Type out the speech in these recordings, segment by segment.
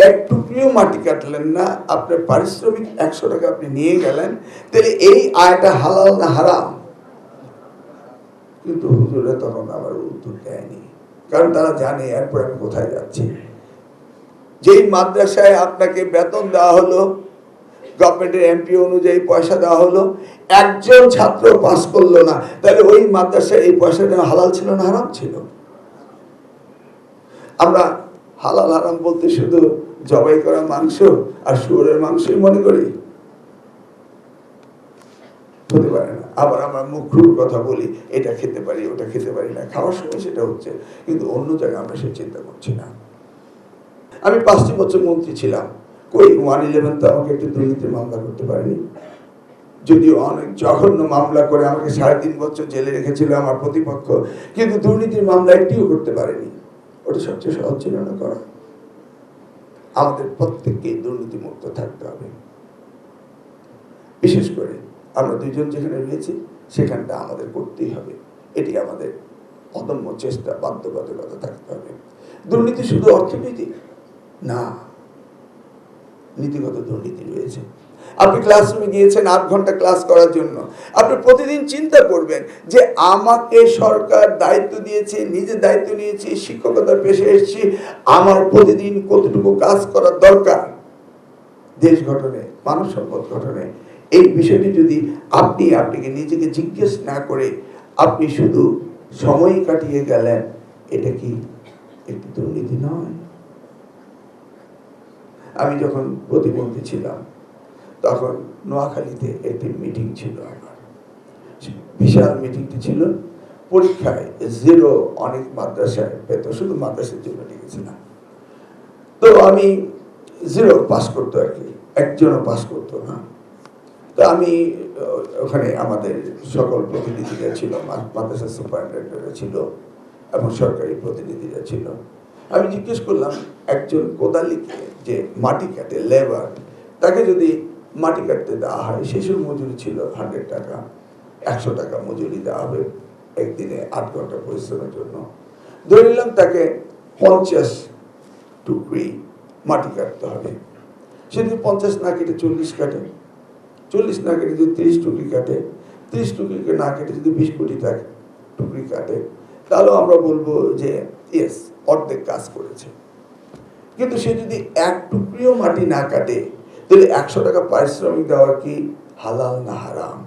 এক টুকরিও মাটি কাটলেন না, আপনার পারিশ্রমিক 100 টাকা আপনি নিয়ে গেলেন, তাহলে এই আয়টা হালাল না হারাম? কিন্তু হুজুরা তখন আবার উত্তর দেয়নি, কারণ তারা জানে এরপর আমি কোথায় যাচ্ছি। যেই মাদ্রাসায় আপনাকে বেতন দেওয়া হলো, গভর্নমেন্টের এমপি অনুযায়ী পয়সা দেওয়া হলো, একজন ছাত্র পাস করলো না, তাহলে ওই মাদ্রাসায় এই পয়সাটা হালাল ছিল না হারাম ছিল? আমরা হালাল হারাম বলতে শুধু জবাই করা মাংস আর শুয়োরের মাংসই মনে করি? হতে পারে না। আবার আমরা মুখরুর কথা বলি, এটা খেতে পারি ওটা খেতে পারি না, খাওয়ার সময় সেটা হচ্ছে, কিন্তু অন্য জায়গায় আমরা সে চিন্তা করছি না। আমি 5টি বছর মন্ত্রী ছিলাম, কই 111 তো আমাকে একটু দুর্নীতির মামলা করতে পারেনি, যদিও অনেক জঘন্য মামলা করে আমাকে 3.5 বছর জেলে রেখেছিল আমার প্রতিপক্ষ, কিন্তু দুর্নীতির মামলা একটিও করতে পারেনি। ওটা সবচেয়ে সহজ ছিল না করা। আমাদের প্রত্যেককে দুর্নীতি মুক্ত থাকতে হবে। বিশেষ করে আমরা দুইজন যেখানে রয়েছি সেখানটা আমাদের করতেই হবে, এটি আমাদের অদম্য চেষ্টা, বাধ্যবাধকতা থাকতে হবে। দুর্নীতি শুধু অর্থনৈতিক না, নীতিগত দুর্নীতি রয়েছে। আপনি ক্লাসরুমে গিয়েছেন 8 ঘন্টা ক্লাস করার জন্য, আপনি প্রতিদিন চিন্তা করবেন যে আমাকে সরকার দায়িত্ব দিয়েছে, নিজে দায়িত্ব নিয়েছি, শিক্ষকতার পেশায় এসেছি, আমার প্রতিদিন কতটুকু কাজ করার দরকার দেশ গঠনে, মানব সম্পদ গঠনে। এই বিষয়টি যদি আপনাকে নিজেকে জিজ্ঞেস না করে আপনি শুধু সময় কাটিয়ে গেলেন, এটা কি একটি দুর্নীতি নয়? আমি যখন প্রতিমন্ত্রী ছিলাম তখন নোয়াখালীতে একটি মিটিং ছিল আমার, বিশাল মিটিংটি ছিল। পরীক্ষায় 0 অনেক মাদ্রাসায় পেত, শুধু মাদ্রাসার জন্য লিখেছিলাম। তো আমি 0 পাস করতো আর কি, একজনও পাস করতো না। তো আমি ওখানে আমাদের সকল প্রতিনিধিরা ছিল, মাদ্রাসা সুপারিনটেন্ডেন্টরা ছিল এবং সরকারি প্রতিনিধিরা ছিল। আমি জিজ্ঞেস করলাম, একজন কোদালিকে যে মাটি কাটে, লেবার, তাকে যদি মাটি কাটতে দেওয়া হয়, শিশুর মজুরি ছিল 100 টাকা, 100 টাকা মজুরি দেওয়া হবে একদিনে 8 ঘন্টা পরিশ্রমের জন্য। ধরে নিলাম তাকে 50 টুকরি মাটি কাটতে হবে। সে যদি 50 না কেটে 40 কাটে, 40 না কেটে যদি 30 টুকরি কাটে, 30 টুকরিকে না কেটে যদি 20 কোটি টুকরি কাটে, তাহলে আমরা বলবো যে ইয়েস, অর্ধেক কাজ করেছে। কিন্তু সে যদি 1 টুকরিও মাটি না কাটে, তাহলে 100 টাকা পারিশ্রমিক দেওয়া কি হালাল না হারাম?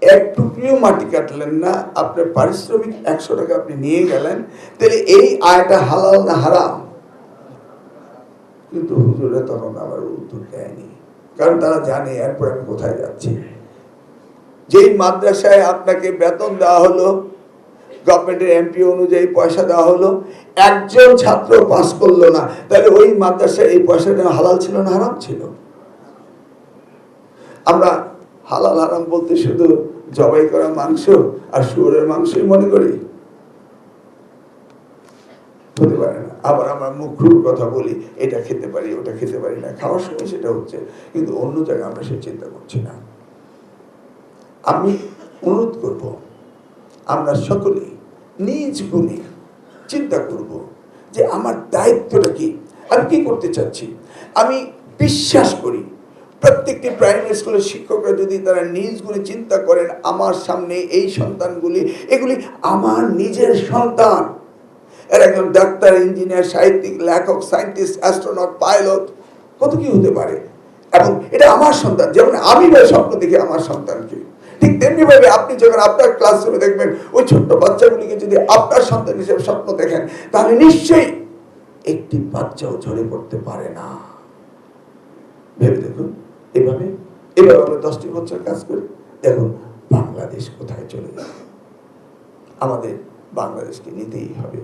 1 টুকরিও মাটি কাটলেন না, আপনার পারিশ্রমিক 100 টাকা আপনি নিয়ে গেলেন, তাহলে এই আয়টা হালাল না হারাম? কিন্তু হুজুরা তখন আবার উত্তর দেয়নি, কারণ তারা জানে এরপর আমি কোথায় যাচ্ছি। যেই মাদ্রাসায় আপনাকে বেতন দেওয়া হলো, গভর্নমেন্টের এমপি অনুযায়ী পয়সা দেওয়া হলো, একজন ছাত্র পাস করলো না, তাহলে ওই মাদ্রাসায় এই পয়সাটা হালাল ছিল না হারাম ছিল? আমরা হালাল হারাম বলতে শুধু জবাই করা মাংস আর শুয়োরের মাংসই মনে করি? হতে পারে না। আবার আমরা মুখরুর কথা বলি, এটা খেতে পারি ওটা খেতে পারি না, খাওয়ার সময় সেটা হচ্ছে, কিন্তু অন্য জায়গায় আমরা সে চিন্তা করছি না। আমি অনুরোধ করব, আমরা সকলেই নিজ গুণে চিন্তা করব যে আমার দায়িত্বটা কি, আমি কি করতে চাচ্ছি। আমি বিশ্বাস করি প্রত্যেকটি প্রাইমারি স্কুলের শিক্ষকরা যদি তারা নিজ গুণে চিন্তা করেন, আমার সামনে এই সন্তানগুলি, এগুলি আমার নিজের সন্তান। এর একজন ডাক্তার, ইঞ্জিনিয়ার, সাহিত্যিক, লেখক, সায়েন্টিস্ট, অ্যাস্ট্রোনট, পাইলট, কত কি হতে পারে, এবং এটা আমার সন্তান। যেমন আমি স্বপ্ন দেখি আমার সন্তানকে, ঠিক তেমনি ভাবে আপনি যখন আপনার ক্লাসরুমে দেখবেন ওই ছোট্ট বাচ্চাগুলিকে যদি আপনার সন্তান হিসেবে স্বপ্ন দেখেন, তাহলে নিশ্চয়ই একটি বাচ্চাও ঝরে পড়তে পারে না। ভেবে দেখুন, এভাবে আমরা 10টি বছর কাজ করি, দেখুন বাংলাদেশ কোথায় চলে যাবে। আমাদের বাংলাদেশকে নিতেই হবে।